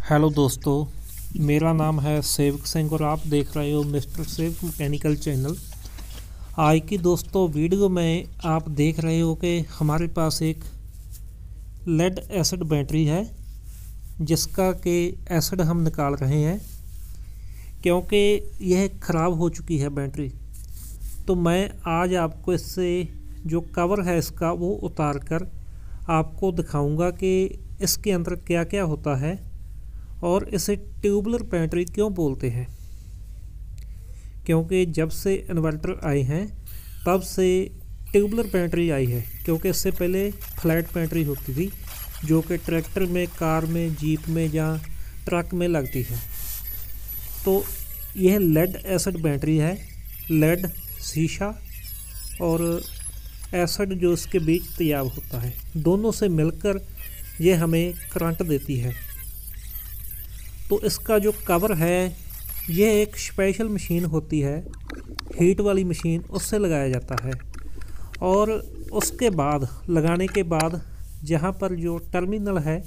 Hello दोस्तों, मेरा नाम है सेवक सिंह और आप देख रहे हो मिस्टर सेवक मैकेनिकल चैनल। आज की दोस्तों वीडियो में आप देख रहे हो कि हमारे पास एक लेड एसिड बैटरी है जिसका कि एसिड हम निकाल रहे हैं क्योंकि यह ख़राब हो चुकी है बैटरी। तो मैं आज आपको इससे जो कवर है इसका वो उतार कर आपको दिखाऊंगा कि इसके अंदर क्या क्या होता है और इसे ट्यूबुलर बैटरी क्यों बोलते हैं। क्योंकि जब से इन्वर्टर आए हैं तब से ट्यूबुलर बैटरी आई है, क्योंकि इससे पहले फ्लैट बैटरी होती थी जो कि ट्रैक्टर में, कार में, जीप में या ट्रक में लगती है। तो यह लेड एसिड बैटरी है। लेड शीशा और एसिड जो इसके बीच तैयार होता है, दोनों से मिलकर यह हमें करंट देती है। तो इसका जो कवर है यह एक स्पेशल मशीन होती है, हीट वाली मशीन, उससे लगाया जाता है। और उसके बाद लगाने के बाद जहाँ पर जो टर्मिनल है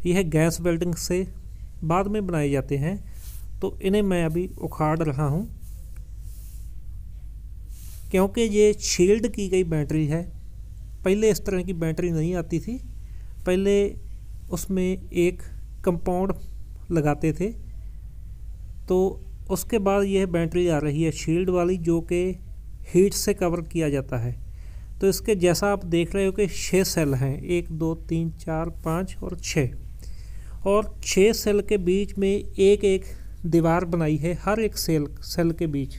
यह गैस वेल्डिंग से बाद में बनाए जाते हैं। तो इन्हें मैं अभी उखाड़ रहा हूँ क्योंकि ये शील्ड की गई बैटरी है। पहले इस तरह की बैटरी नहीं आती थी, पहले उसमें एक कंपाउंड लगाते थे। तो उसके बाद यह बैटरी आ रही है शील्ड वाली जो कि हीट से कवर किया जाता है। तो इसके जैसा आप देख रहे हो कि 6 सेल हैं, 1 2 3 4 5 और 6, और 6 सेल के बीच में एक एक दीवार बनाई है हर एक सेल के बीच,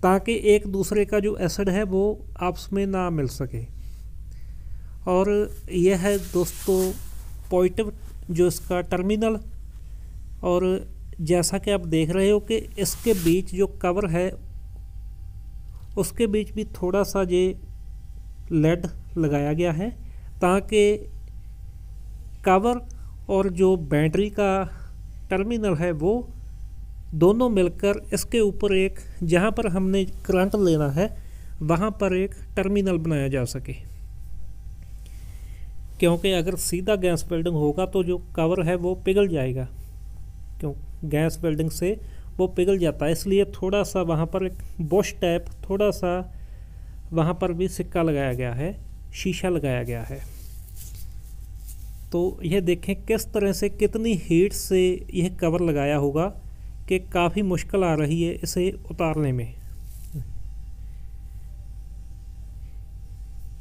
ताकि एक दूसरे का जो एसिड है वो आपस में ना मिल सके। और यह है दोस्तों पॉजिटिव जो इसका टर्मिनल। और जैसा कि आप देख रहे हो कि इसके बीच जो कवर है उसके बीच भी थोड़ा सा ये लेड लगाया गया है ताकि कवर और जो बैटरी का टर्मिनल है वो दोनों मिलकर इसके ऊपर एक, जहाँ पर हमने करंट लेना है वहाँ पर एक टर्मिनल बनाया जा सके। क्योंकि अगर सीधा गैस वेल्डिंग होगा तो जो कवर है वो पिघल जाएगा, क्यों गैस वेल्डिंग से वो पिघल जाता है। इसलिए थोड़ा सा वहाँ पर एक बुश टाइप, थोड़ा सा वहाँ पर भी सिक्का लगाया गया है, शीशा लगाया गया है। तो यह देखें किस तरह से, कितनी हीट से यह कवर लगाया होगा कि काफ़ी मुश्किल आ रही है इसे उतारने में।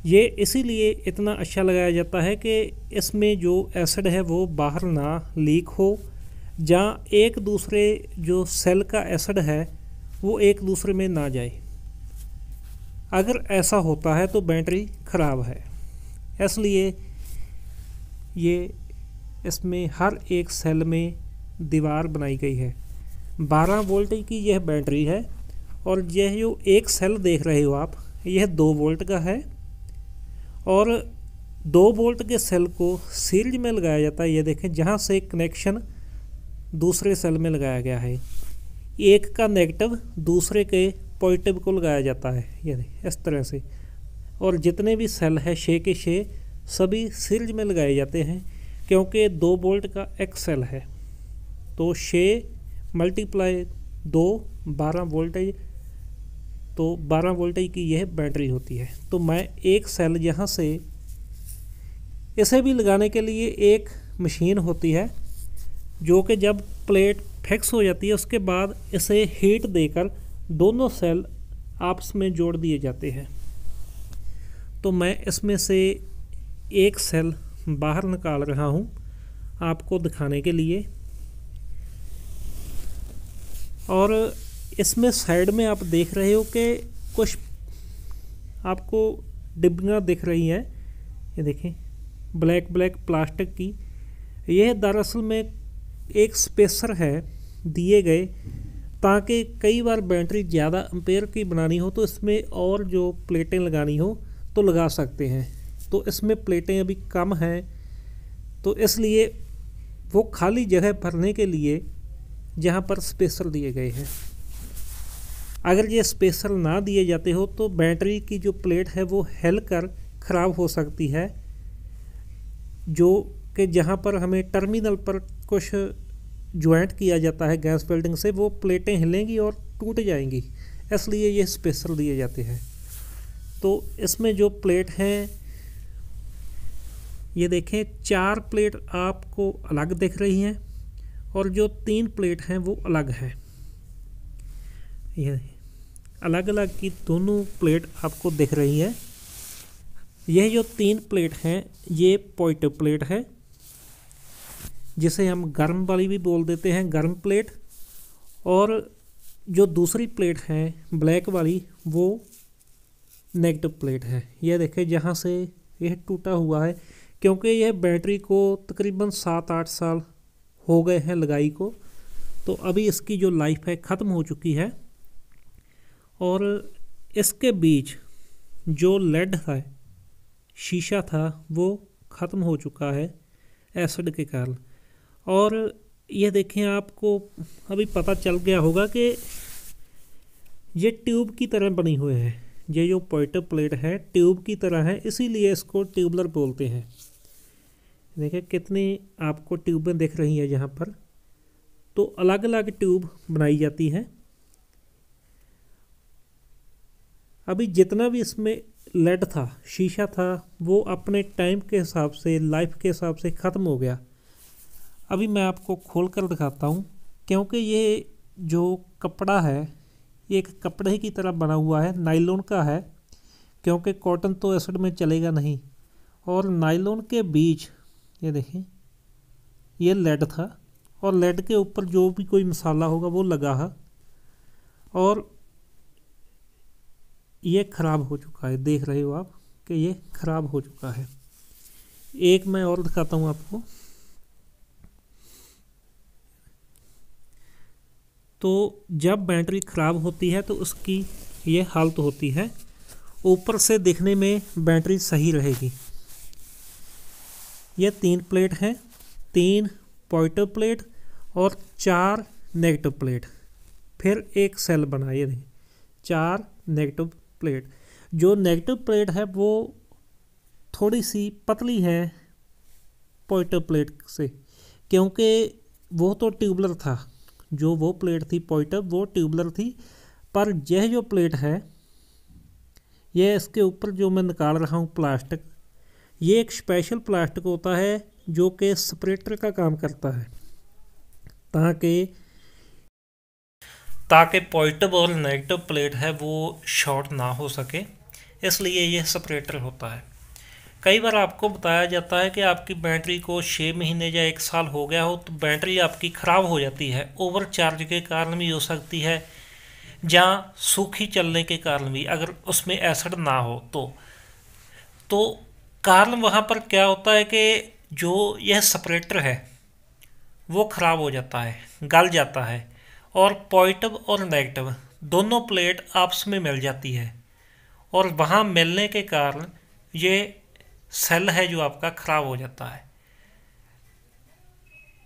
ये इसीलिए इतना अच्छा लगाया जाता है कि इसमें जो एसिड है वो बाहर ना लीक हो, जहाँ एक दूसरे जो सेल का एसिड है वो एक दूसरे में ना जाए। अगर ऐसा होता है तो बैटरी ख़राब है। इसलिए ये इसमें हर एक सेल में दीवार बनाई गई है। 12 वोल्ट की यह बैटरी है और यह जो एक सेल देख रहे हो आप, यह 2 वोल्ट का है। और 2 वोल्ट के सेल को सीरीज में लगाया जाता है। ये देखें जहाँ से कनेक्शन दूसरे सेल में लगाया गया है, एक का नेगेटिव दूसरे के पॉजिटिव को लगाया जाता है, ये इस तरह से। और जितने भी सेल है 6 के 6 सभी सीरीज में लगाए जाते हैं, क्योंकि 2 वोल्ट का एक सेल है। तो 6 × 2 12 वोल्टेज, तो 12 वोल्टेज की यह बैटरी होती है। तो मैं एक सेल यहाँ से, इसे भी लगाने के लिए एक मशीन होती है जो कि जब प्लेट फिक्स हो जाती है उसके बाद इसे हीट देकर दोनों सेल आपस में जोड़ दिए जाते हैं। तो मैं इसमें से एक सेल बाहर निकाल रहा हूँ आपको दिखाने के लिए। और इसमें साइड में आप देख रहे हो कि कुछ आपको डिब्बियाँ दिख रही हैं, ये देखें ब्लैक ब्लैक प्लास्टिक की। यह दरअसल में एक स्पेसर है दिए गए, ताकि कई बार बैटरी ज़्यादा एम्पेयर की बनानी हो तो इसमें और जो प्लेटें लगानी हो तो लगा सकते हैं। तो इसमें प्लेटें अभी कम हैं, तो इसलिए वो खाली जगह भरने के लिए जहाँ पर स्पेसर दिए गए हैं। अगर ये स्पेसर ना दिए जाते हो तो बैटरी की जो प्लेट है वो हिल कर ख़राब हो सकती है, जो कि जहाँ पर हमें टर्मिनल पर कुछ ज्वाइंट किया जाता है गैस वेल्डिंग से, वो प्लेटें हिलेंगी और टूट जाएंगी, इसलिए ये स्पेशल दिए जाते हैं। तो इसमें जो प्लेट हैं, ये देखें 4 प्लेट आपको अलग दिख रही हैं और जो 3 प्लेट हैं वो अलग हैं। ये अलग अलग की दोनों प्लेट आपको दिख रही है। यह जो 3 प्लेट हैं ये पॉइंट प्लेट है, जिसे हम गर्म वाली भी बोल देते हैं, गर्म प्लेट। और जो दूसरी प्लेट है ब्लैक वाली, वो नेगेटिव प्लेट है। यह देखें जहाँ से यह टूटा हुआ है, क्योंकि यह बैटरी को तकरीबन 7-8 साल हो गए हैं लगाई को, तो अभी इसकी जो लाइफ है ख़त्म हो चुकी है। और इसके बीच जो लेड है, शीशा था, वो ख़त्म हो चुका है एसिड के कारण। और ये देखें आपको अभी पता चल गया होगा कि ये ट्यूब की तरह बनी हुए हैं। ये जो पॉइंट प्लेट है ट्यूब की तरह है, इसीलिए इसको ट्यूबलर बोलते हैं। देखिए कितनी आपको ट्यूबें दिख रही हैं यहाँ पर। तो अलग अलग ट्यूब बनाई जाती हैं। अभी जितना भी इसमें लेड था, शीशा था, वो अपने टाइम के हिसाब से, लाइफ के हिसाब से ख़त्म हो गया। अभी मैं आपको खोल कर दिखाता हूँ, क्योंकि ये जो कपड़ा है ये एक कपड़े की तरह बना हुआ है, नायलॉन का है, क्योंकि कॉटन तो एसिड में चलेगा नहीं। और नायलॉन के बीच ये देखें, ये लेड था और लेड के ऊपर जो भी कोई मसाला होगा वो लगा है, और ये ख़राब हो चुका है। देख रहे हो आप कि ये ख़राब हो चुका है। एक मैं और दिखाता हूँ आपको। तो जब बैटरी ख़राब होती है तो उसकी ये हालत होती है। ऊपर से दिखने में बैटरी सही रहेगी। ये 3 प्लेट हैं, 3 पॉजिटिव प्लेट और 4 नेगेटिव प्लेट, फिर एक सेल बनाइए, 4 नेगेटिव प्लेट। जो नेगेटिव प्लेट है वो थोड़ी सी पतली है पॉजिटिव प्लेट से, क्योंकि वो तो ट्यूबलर था। जो वो प्लेट थी पॉजिटिव, वो ट्यूबलर थी। पर यह जो प्लेट है, यह इसके ऊपर जो मैं निकाल रहा हूँ प्लास्टिक, ये एक स्पेशल प्लास्टिक होता है जो कि सेपरेटर का काम करता है, ताकि पॉजिटिव और नेगेटिव प्लेट है वो शॉर्ट ना हो सके, इसलिए ये सेपरेटर होता है। कई बार आपको बताया जाता है कि आपकी बैटरी को 6 महीने या 1 साल हो गया हो तो बैटरी आपकी ख़राब हो जाती है। ओवर चार्ज के कारण भी हो सकती है, या सूखी चलने के कारण भी, अगर उसमें एसिड ना हो तो कारण वहाँ पर क्या होता है कि जो यह सेपरेटर है वो ख़राब हो जाता है, गल जाता है, और पॉजिटिव और नेगेटिव दोनों प्लेट आपस में मिल जाती है, और वहाँ मिलने के कारण ये सेल है जो आपका ख़राब हो जाता है।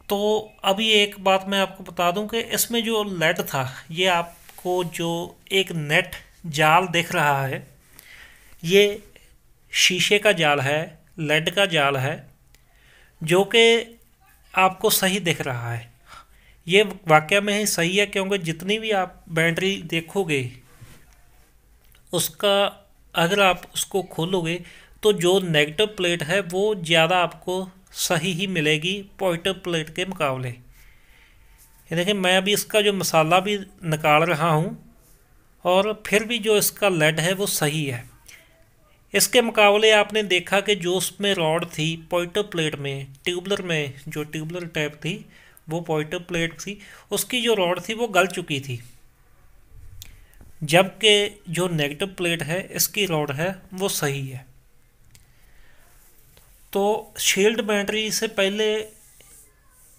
तो अभी एक बात मैं आपको बता दूं कि इसमें जो लेड था, ये आपको जो एक नेट जाल दिख रहा है, ये शीशे का जाल है, लेड का जाल है, जो कि आपको सही दिख रहा है। ये वाकई में ही सही है, क्योंकि जितनी भी आप बैटरी देखोगे उसका, अगर आप उसको खोलोगे तो जो नेगेटिव प्लेट है वो ज़्यादा आपको सही ही मिलेगी पॉजिटिव प्लेट के मुकाबले। ये देखिए मैं अभी इसका जो मसाला भी निकाल रहा हूँ, और फिर भी जो इसका लेड है वो सही है। इसके मुकाबले आपने देखा कि जो उसमें रॉड थी पॉजिटिव प्लेट में, ट्यूबलर में जो ट्यूबलर टाइप थी वो पॉजिटिव प्लेट थी, उसकी जो रॉड थी वो गल चुकी थी, जबकि जो नेगेटिव प्लेट है इसकी रॉड है वो सही है। तो शील्ड बैटरी से पहले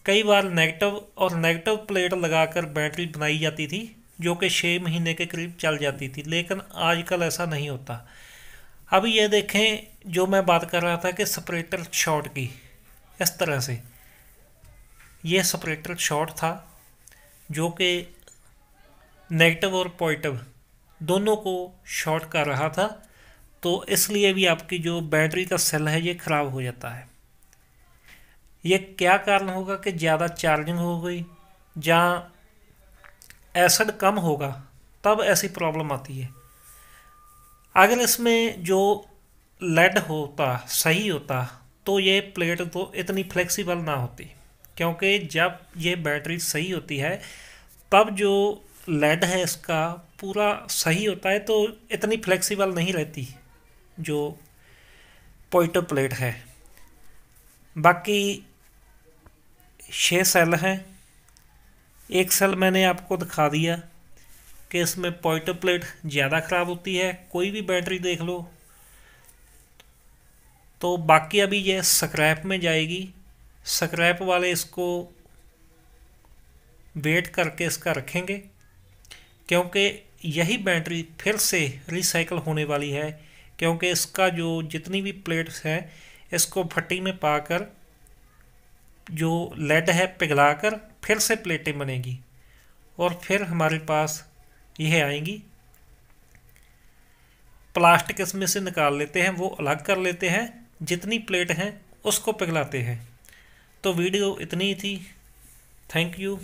कई बार नेगेटिव प्लेट लगाकर बैटरी बनाई जाती थी, जो कि 6 महीने के करीब चल जाती थी, लेकिन आजकल ऐसा नहीं होता। अभी ये देखें, जो मैं बात कर रहा था कि सेपरेटर शॉर्ट की, इस तरह से ये सेपरेटर शॉर्ट था, जो कि नेगेटिव और पॉजिटिव दोनों को शॉर्ट कर रहा था, तो इसलिए भी आपकी जो बैटरी का सेल है ये ख़राब हो जाता है। ये क्या कारण होगा कि ज़्यादा चार्जिंग हो गई, जहाँ एसिड कम होगा तब ऐसी प्रॉब्लम आती है। अगर इसमें जो लेड होता सही होता तो ये प्लेट तो इतनी फ्लेक्सिबल ना होती, क्योंकि जब ये बैटरी सही होती है तब जो लेड है इसका पूरा सही होता है, तो इतनी फ्लेक्सिबल नहीं रहती जो पोइटो प्लेट है। बाकी 6 सेल हैं, एक सेल मैंने आपको दिखा दिया कि इसमें पोइटो प्लेट ज़्यादा ख़राब होती है, कोई भी बैटरी देख लो। तो बाकी अभी ये स्क्रैप में जाएगी, स्क्रैप वाले इसको वेट करके इसका रखेंगे, क्योंकि यही बैटरी फिर से रिसाइकल होने वाली है, क्योंकि इसका जो जितनी भी प्लेट्स हैं इसको भट्टी में पाकर जो लेड है पिघलाकर फिर से प्लेटें बनेगी और फिर हमारे पास यह आएंगी। प्लास्टिक इसमें से निकाल लेते हैं, वो अलग कर लेते हैं, जितनी प्लेट हैं उसको पिघलाते हैं। तो वीडियो इतनी ही थी। Thank you.